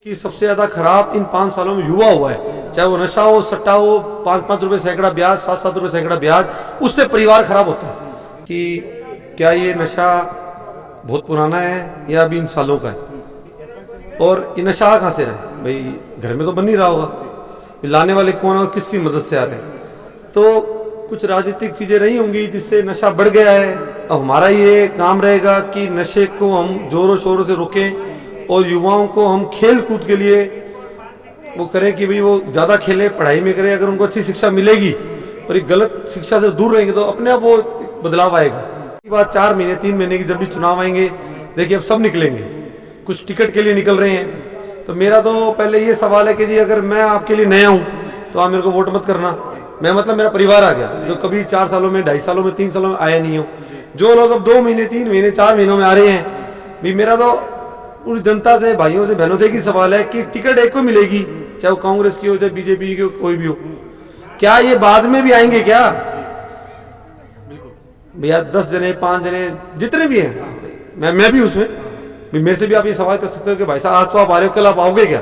कि सबसे ज्यादा खराब इन 5 सालों में युवा हुआ है, चाहे वो नशा हो, सट्टा हो, 5-5 रुपए सैकड़ा ब्याज, 7-7 रुपए सैकड़ा ब्याज, उससे परिवार खराब होता है। कि क्या ये नशा बहुत पुराना है या अभी इन सालों का है, और ये नशा कहाँ से रहे भाई, घर में तो बन नहीं रहा होगा, लाने वाले कौन है और किसकी मदद से आ रहे हैं। तो कुछ राजनीतिक चीजें रही होंगी जिससे नशा बढ़ गया है। अब हमारा ये काम रहेगा कि नशे को हम जोरों शोरों से रोकें और युवाओं को हम खेल कूद के लिए वो करें कि भाई वो ज़्यादा खेले, पढ़ाई में करें। अगर उनको अच्छी शिक्षा मिलेगी और एक गलत शिक्षा से दूर रहेंगे तो अपने आप वो बदलाव आएगा। इसके बाद 4 महीने 3 महीने की जब भी चुनाव आएंगे, देखिए अब सब निकलेंगे, कुछ टिकट के लिए निकल रहे हैं। तो मेरा तो पहले ये सवाल है कि जी अगर मैं आपके लिए नया हूँ तो आप मेरे को वोट मत करना। मैं मतलब मेरा परिवार आ गया जो कभी 4 सालों में, 2.5 सालों में, 3 सालों में आया नहीं हो। जो लोग अब 2 महीने 3 महीने 4 महीनों में आ रहे हैं, भाई मेरा तो पूरी जनता से, भाइयों से, बहनों से एक ही सवाल है कि टिकट एक को मिलेगी, चाहे वो कांग्रेस की हो, चाहे बीजेपी की हो, कोई भी हो। क्या ये बाद में भी आएंगे क्या? भैया 10 जने 5 जने जितने भी हैं, मैं भी उसमें भी, मेरे से भी आप ये सवाल कर सकते हो कि भाई साहब आज तो आप आ रहे हो, कल आप आओगे क्या?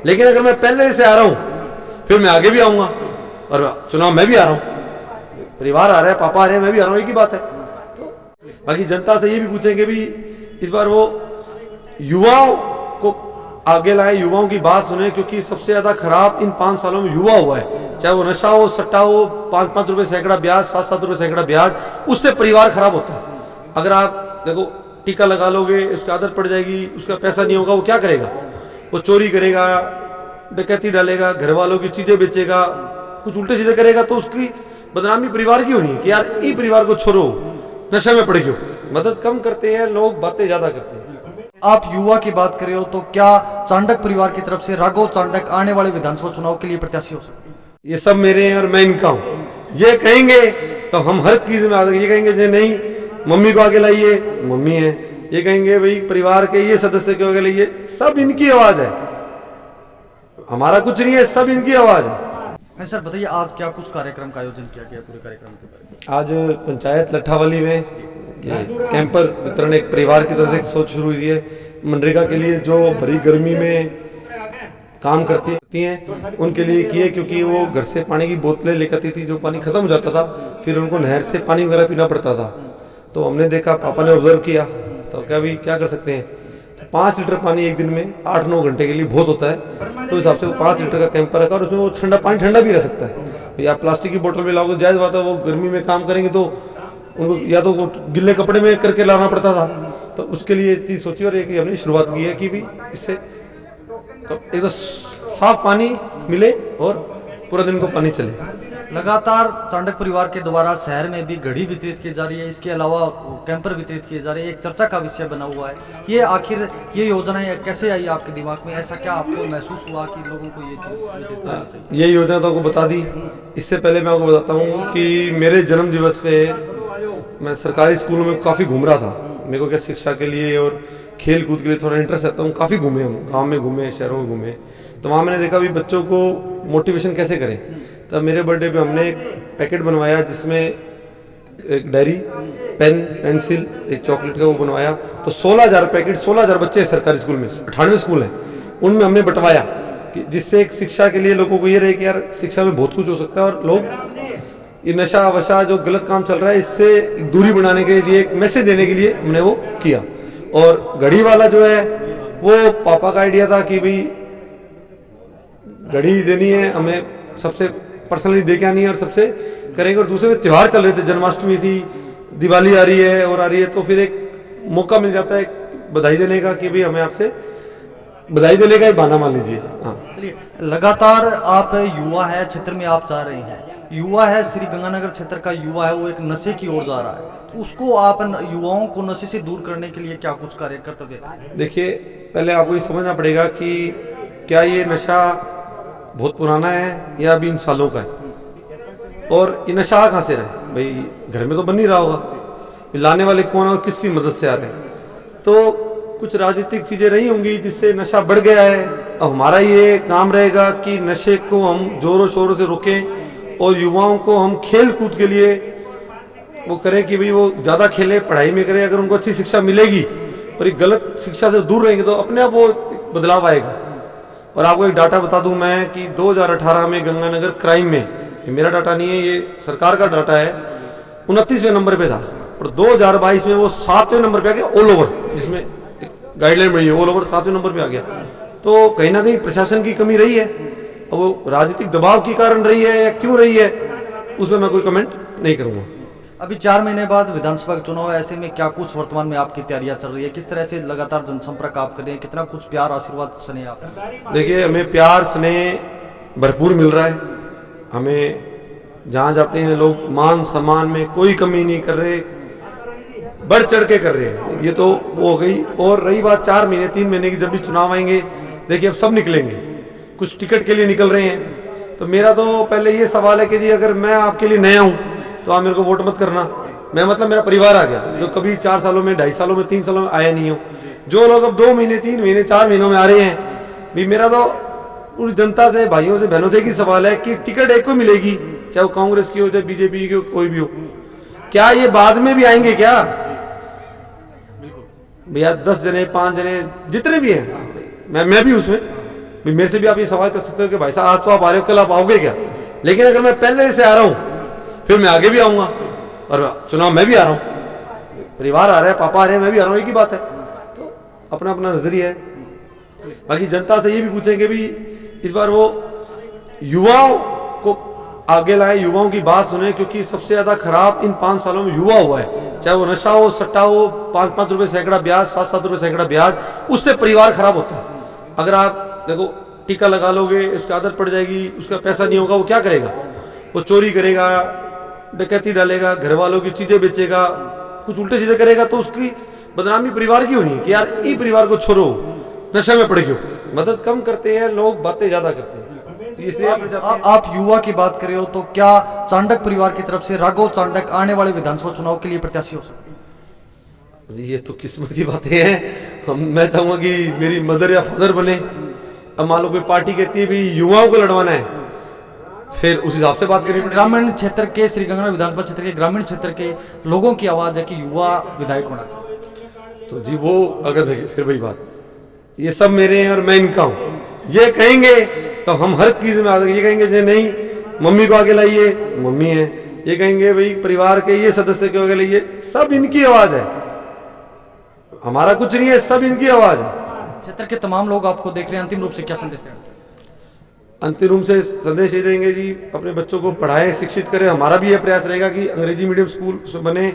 लेकिन अगर मैं पहले से आ रहा हूं फिर मैं आगे भी आऊंगा, और चुनाव मैं भी आ रहा हूं, परिवार आ रहा है, पापा आ रहे हैं, मैं भी आ रहा हूं, एक ही बात है। तो बाकी जनता से ये भी पूछेंगे भी इस बार वो युवाओं को आगे लाए, युवाओं की बात सुने, क्योंकि सबसे ज्यादा खराब इन 5 सालों में युवा हुआ है। चाहे वो नशा हो, सट्टा हो, 5-5 रुपए सैकड़ा ब्याज, 7-7 रुपए सैकड़ा ब्याज, उससे परिवार खराब होता है। अगर आप देखो टीका लगा लोगे, उसकी आदत पड़ जाएगी, उसका पैसा नहीं होगा, वो क्या करेगा? वो चोरी करेगा, डकैती डालेगा, घर वालों की चीजें बेचेगा, कुछ उल्टे सीधे करेगा, तो उसकी बदनामी परिवार की होनी है कि यार ये परिवार को छोड़ो, नशे में पड़ गयो। मदद कम करते हैं लोग, बातें ज्यादा करते हैं। आप युवा की बात कर रहे हो, तो क्या चांडक परिवार की तरफ से राघव चांडक आने वाले विधानसभा चुनाव के लिए प्रत्याशी हो सकते हैं? ये सब मेरे हैं और मैं इनका हूं। ये कहेंगे तो हम हर चीज में आ जाएंगे। ये कहेंगे जे नहीं मम्मी को आगे लाइए, मम्मी है। ये कहेंगे भाई परिवार के ये सदस्य को आगे लाइए, सब इनकी आवाज है, हमारा कुछ नहीं है, सब इनकी आवाज है। सर बताइए, आज क्या कुछ कार्यक्रम का आयोजन किया गया, पूरे कार्यक्रम के बारे में? आज पंचायत लट्ठावाली में कैंपर वितरण एक परिवार की तरफ से एक सोच शुरू हुई है। मनरेगा के लिए जो भरी गर्मी में काम करती हैं उनके लिए किए, क्योंकि वो घर से पानी की बोतलें लेकर आती थी, जो पानी खत्म हो जाता था, फिर उनको नहर से पानी वगैरह पीना पड़ता था। तो हमने देखा, पापा ने ऑब्जर्व किया, तो क्या कर सकते हैं, तो 5 लीटर पानी एक दिन में 8-9 घंटे के लिए बहुत होता है। तो हिसाब से वो 5 लीटर का कैंपर रखा, और उसमें वो ठंडा भी रह सकता है। तो आप प्लास्टिक की बोतल में लाओगे, जायज़ बात है, वो गर्मी में काम करेंगे तो उनको या तो वो गिल्ले कपड़े में करके लाना पड़ता था। तो उसके लिए चीज़ सोची और एक हमने शुरुआत की है कि भी इससे एक तो साफ पानी मिले और पूरा दिन को पानी चले। लगातार चांडक परिवार के द्वारा शहर में भी घड़ी वितरित की जा रही है, इसके अलावा कैंपर वितरित किए जा रहे हैं, एक चर्चा का विषय बना हुआ है। ये आखिर ये योजना कैसे आई आपके दिमाग में? ऐसा क्या आपको महसूस हुआ कि लोगों को ये योजना तो आपको बता दी। इससे पहले मैं आपको बताता हूँ कि मेरे जन्म दिवस पे मैं सरकारी स्कूलों में काफ़ी घूम रहा था। मेरे को क्या शिक्षा के लिए और खेल कूद के लिए थोड़ा इंटरेस्ट रहता हूँ। काफ़ी घूमे हम, गाँव में घूमे, शहरों में घूमे। तो वहाँ मैंने देखा भी बच्चों को मोटिवेशन कैसे करें। तब मेरे बर्थडे पे हमने एक पैकेट बनवाया जिसमें एक डायरी, पेन, पेंसिल, एक चॉकलेट का वो बनवाया। तो 16,000 पैकेट, 16,000 बच्चे हैं सरकारी स्कूल में, 98 स्कूल हैं, उनमें हमने बंटवाया कि जिससे एक शिक्षा के लिए लोगों को ये रहे कि यार शिक्षा में बहुत कुछ हो सकता है, और लोग ये नशा वशा जो गलत काम चल रहा है इससे दूरी बनाने के लिए, एक मैसेज देने के लिए हमने वो किया। और घड़ी वाला जो है वो पापा का आइडिया था कि भाई घड़ी देनी है हमें, सबसे पर्सनली दे के आनी है और सबसे करेंगे। और दूसरे में त्यौहार चल रहे थे, जन्माष्टमी थी, दिवाली आ रही है और आ रही है, तो फिर एक मौका मिल जाता है बधाई देने का कि भाई हमें आपसे बधाई देने का एक बहाना मान लीजिए। हाँ, चलिए, लगातार आप युवा है, क्षेत्र में आप जा रहे हैं, युवा है, श्री गंगानगर क्षेत्र का युवा है, वो एक नशे की ओर जा रहा है, तो उसको आप युवाओं को नशे से दूर करने के लिए क्या कुछ कार्य कर्तव्य? देखिए, पहले आपको ये समझना पड़ेगा कि क्या ये नशा बहुत पुराना है या अभी इन सालों का है, और ये नशा कहाँ से रहे भाई, घर में तो बन नहीं रहा होगा, लाने वाले कौन है और किसकी मदद से आ रहे हैं। तो कुछ राजनीतिक चीजें रही होंगी जिससे नशा बढ़ गया है। अब हमारा ये काम रहेगा कि नशे को हम जोरों शोरों से रोकें और युवाओं को हम खेल कूद के लिए वो करें कि भाई वो ज़्यादा खेले, पढ़ाई में करें। अगर उनको अच्छी शिक्षा मिलेगी और एक गलत शिक्षा से दूर रहेंगे तो अपने आप वो बदलाव आएगा। और आपको एक डाटा बता दूं मैं कि 2018 में गंगानगर क्राइम में, ये मेरा डाटा नहीं है, ये सरकार का डाटा है, 29वें नंबर पे था और 2022 में वो 7वें नंबर पे आ गया ऑल ओवर, जिसमें गाइडलाइन बनी है ऑल ओवर 7वें नंबर पे आ गया। तो कहीं ना कहीं प्रशासन की कमी रही है, और वो राजनीतिक दबाव के कारण रही है या क्यों रही है, उसमें मैं कोई कमेंट नहीं करूंगा। अभी 4 महीने बाद विधानसभा का चुनाव है, ऐसे में क्या कुछ वर्तमान में आपकी तैयारियां चल रही है, किस तरह से लगातार जनसंपर्क आप कर रहे हैं, कितना कुछ प्यार आशीर्वाद स्नेह आप? देखिए, हमें प्यार स्नेह भरपूर मिल रहा है, हमें जहाँ जाते हैं लोग मान सम्मान में कोई कमी नहीं कर रहे, बढ़ चढ़ के कर रहे हैं। ये तो वो हो गई। और रही बात 4 महीने 3 महीने की, जब भी चुनाव आएंगे देखिए अब सब निकलेंगे, कुछ टिकट के लिए निकल रहे हैं। तो मेरा तो पहले ये सवाल है कि जी अगर मैं आपके लिए नया हूँ तो आप मेरे को वोट मत करना। मैं मतलब मेरा परिवार आ गया जो कभी 4 सालों में, 2.5 सालों में, 3 सालों में आया नहीं हूँ। जो लोग अब 2 महीने 3 महीने 4 महीनों में आ रहे हैं, भी मेरा तो पूरी जनता से, भाइयों से, बहनों से ही सवाल है कि टिकट एक को मिलेगी, चाहे वो कांग्रेस की हो चाहे बीजेपी की हो, कोई भी हो, क्या ये बाद में भी आएंगे क्या? भैया 10 जने 5 जने जितने भी हैं, मैं भी उसमें भी, मेरे से भी आप ये सवाल कर सकते हो कि भाई साहब आज तो आप आ रहे हो, कल आप आओगे क्या? लेकिन अगर मैं पहले से आ रहा हूँ फिर मैं आगे भी आऊंगा, और चुनाव मैं भी आ रहा हूँ, परिवार आ रहा है, पापा आ रहे हैं, मैं भी आ रहा हूँ, एक ही बात है। तो अपना अपना नजरिया है। बाकी जनता से ये भी पूछेंगे भी इस बार वो युवाओं को आगे लाए, युवाओं की बात सुने, क्योंकि सबसे ज्यादा खराब इन 5 सालों में युवा हुआ है। चाहे वो नशा हो, सट्टा हो, 5-5 रुपए सैकड़ा ब्याज, 7-7 रुपए सैकड़ा ब्याज, उससे परिवार खराब होता है। अगर आप देखो टीका लगा लोगे, उसकी आदत पड़ जाएगी, उसका पैसा नहीं होगा, वो क्या करेगा? वो चोरी करेगा, डकैती डालेगा, घर वालों की चीजें बेचेगा, कुछ उल्टे सीधे करेगा, तो उसकी बदनामी परिवार की होनी है कि यार ये परिवार को छोड़ो, नशे में पड़ गयो। मदद कम करते हैं लोग, बातें ज्यादा करते हैं। इसलिए आप युवा की बात कर रहे हो, तो क्या चांडक परिवार की तरफ से राघव चांडक आने वाले विधानसभा चुनाव के लिए प्रत्याशी हो सकते हैं? ये तो किस्मत की बातें हैं। मैं चाहूंगा कि मेरी मदर या फादर बने। अब मान लो कोई पार्टी कहती है भी युवाओं को लड़वाना है, फिर उस हिसाब से बात करें। ग्रामीण क्षेत्र के, श्री गंगानगर विधानसभा क्षेत्र के ग्रामीण क्षेत्र के लोगों की आवाज है कि युवा विधायक होना चाहिए। तो जी वो अगर देखिए फिर वही बात, ये सब मेरे हैं और मैं इनका हूं, ये कहेंगे तो हम हर चीज में आ जाएंगे। ये कहेंगे जे नहीं मम्मी को आगे लाइए, मम्मी है। ये कहेंगे भाई परिवार के ये सदस्य को आगे लाइए, सब इनकी आवाज है, हमारा कुछ नहीं है, सब इनकी आवाज है। क्षेत्र के तमाम लोग आपको देख रहे हैं, अंतिम रूप से क्या संदेश देना? अंतिम रूप से संदेश ये देंगे जी अपने बच्चों को पढ़ाएं, शिक्षित करें। हमारा भी यह प्रयास रहेगा कि अंग्रेजी मीडियम स्कूल बने,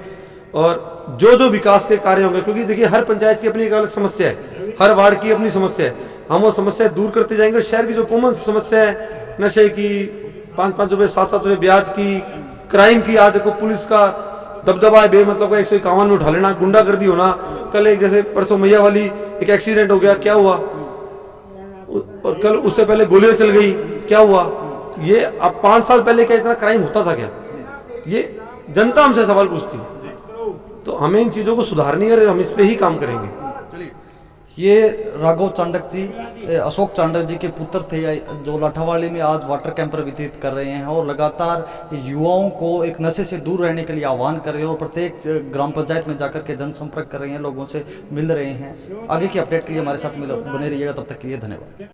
और जो विकास के कार्य होंगे, क्योंकि देखिए हर पंचायत की अपनी एक अलग समस्या है, हर वार्ड की अपनी समस्या है, हम वो समस्या दूर करते जाएंगे। शहर की जो कॉमन समस्या है, नशे की, 5-5 रुपए 7-7 रुपए ब्याज की, क्राइम की, आज देखो पुलिस का दबदबा है बेमतलब का, 151 में उठा लेना, गुंडागर्दी होना। कल एक जैसे परसों मैया वाली एक एक्सीडेंट हो गया, क्या हुआ? और कल उससे पहले गोलियां चल गई, क्या हुआ? ये अब 5 साल पहले क्या इतना क्राइम होता था क्या? ये जनता हमसे सवाल पूछती है। तो हमें इन चीजों को सुधारनी है, हम इस पे ही काम करेंगे। ये राघव चांडक जी, अशोक चांडक जी के पुत्र थे, जो लाठावाली में आज वाटर कैंपर वितरित कर रहे हैं और लगातार युवाओं को एक नशे से दूर रहने के लिए आह्वान कर रहे हैं और प्रत्येक ग्राम पंचायत में जाकर के जनसंपर्क कर रहे हैं, लोगों से मिल रहे हैं। आगे की अपडेट के लिए हमारे साथ बने रहिएगा, तब तक के लिए धन्यवाद।